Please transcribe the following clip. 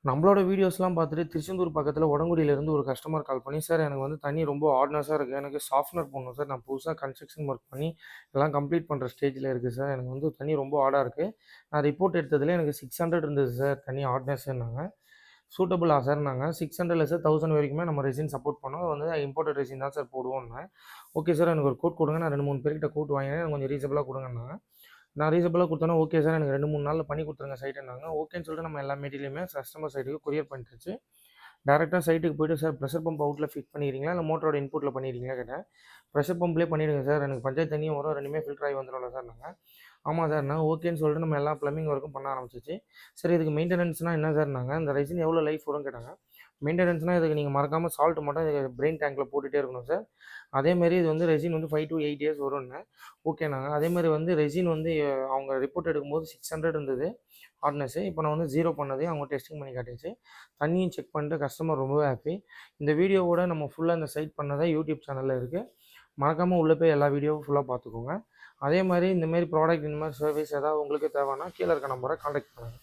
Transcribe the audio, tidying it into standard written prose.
நம்மளோட வீடியோஸ்லாம் பார்த்துட்டு திருச்செந்தூர் பக்கத்தில உடங்குடியிலேருந்து ஒரு கஸ்டமர் கால் பண்ணி, "சார் எனக்கு வந்து தண்ணி ரொம்ப ஹார்ட்னஸா இருக்கு. எனக்கு சாஃப்ட்னர் போடணும் சார். நான் புதுசா கன்ஸ்ட்ரக்ஷன் ஒர்க் பண்ணி எல்லாம் கம்ப்ளீட் பண்ணுற ஸ்டேஜில இருக்கு சார். எனக்கு வந்து தண்ணி ரொம்ப ஹார்டா இருக்கு. நான் ரிப்போர்ட் எடுத்ததில எனக்கு 600 இருந்தது சார் தண்ணி ஹார்ட்னஸ்ன்னாங்க. சூட்டபுளா சார்ன்னாங்க. 600 இல்ல சார் 1000 வரைக்குமே நம்ம ரெசின் சப்போர்ட் பண்ணோம். அது வந்து இம்போர்ட்டட் ரெசின் தான் சார் போடுவோம்னேன். ஓகே சார் எனக்கு ஒரு கோட் குடுங்க. நான் 2, 3 பேர்கிட்ட கோட் வாங்கினேன். எனக்கு கொஞ்சம் ரீசனபிளா குடுங்கன்னாங்க. நான் ரீசனபிளா குடுத்தோனே, ஓகே சார் எனக்கு 2, 3 நாள்ல பண்ணி குடுத்துருங்க சைட்டுன்னாங்க. ஓகேன்னு சொல்லிட்டு நம்ம எல்லா மெட்டீரியலுமே கஸ்டமர் சைட்டுக்கு கொரியர் பண்ணியாச்சு. டைரக்ட்டா சைட்டுக்கு போயிட்டு, "சார் பிரஷர் பம்ப் அவுட்ல ஃபிட் பண்ணிக்கிறீங்களா? இல்ல மோட்டரோட இன்புட்ல பண்ணிக்கிறீங்களா?" கேட்டேன். "பிரஷர் பம்ப்லயே பண்ணிடுங்க சார். எனக்கு பஞ்சாயத்து தண்ணியும் வரும். 2மே ஃபில்டர் ஆகி வந்துரும்ல சார்ன்னாங்க." "ஆமா சார்ன்னா." ஓகேன்னு சொல்லிட்டு நம்ம எல்லா பிளம்பிங் ஒர்க்கும் பண்ண ஆரம்பிச்சாச்சு. "சரி இதுக்கு மெயின்டனன்ஸ்னா என்ன சார்ன்னாங்க." "இந்த ரெசின் எவ்வளோ லைஃப் வரும்னு கேட்டாங்க." "மெயின்டனன்ஸ்னா இதுக்கு நீங்க மறக்காம சால்ட் மட்டும் இதுக்கு பிரெயின் டேங்க்ல போட்டுட்டே இருக்கணும் சார். அதேமாரி இது வந்து ரெசின் வந்து 5 to 8 இயர்ஸ் வரும்னேன்." ஓகேன்னாங்க. அதேமாரி வந்து ரெசின் வந்து அவங்க ரிப்போர்ட் எடுக்கும்போது 600 இருந்தது ஹார்ட்னஸ்ஸு. இப்போ நான் வந்து 0 பண்ணதையும் அவங்க டெஸ்டிங் பண்ணி காட்டியாச்சு. தண்ணியும் செக் பண்ணிட்டு கஸ்டமர் ரொம்பவே ஹாப்பி. இந்த வீடியோவோட நம்ம ஃபுல்லா இந்த சைட் பண்ணத யூடியூப் சேனல்ல இருக்கு. மறக்காம உள்ள போய் எல்லா வீடியோவும் ஃபுல்லா பார்த்துக்கோங்க. அதே மாரி இந்த மாரி ப்ராடக்ட் இந்த மாரி சர்வீஸ் ஏதாவது உங்களுக்கு தேவைன்னா கீழ இருக்க நம்பர கான்டாக்ட் பண்ணுங்க.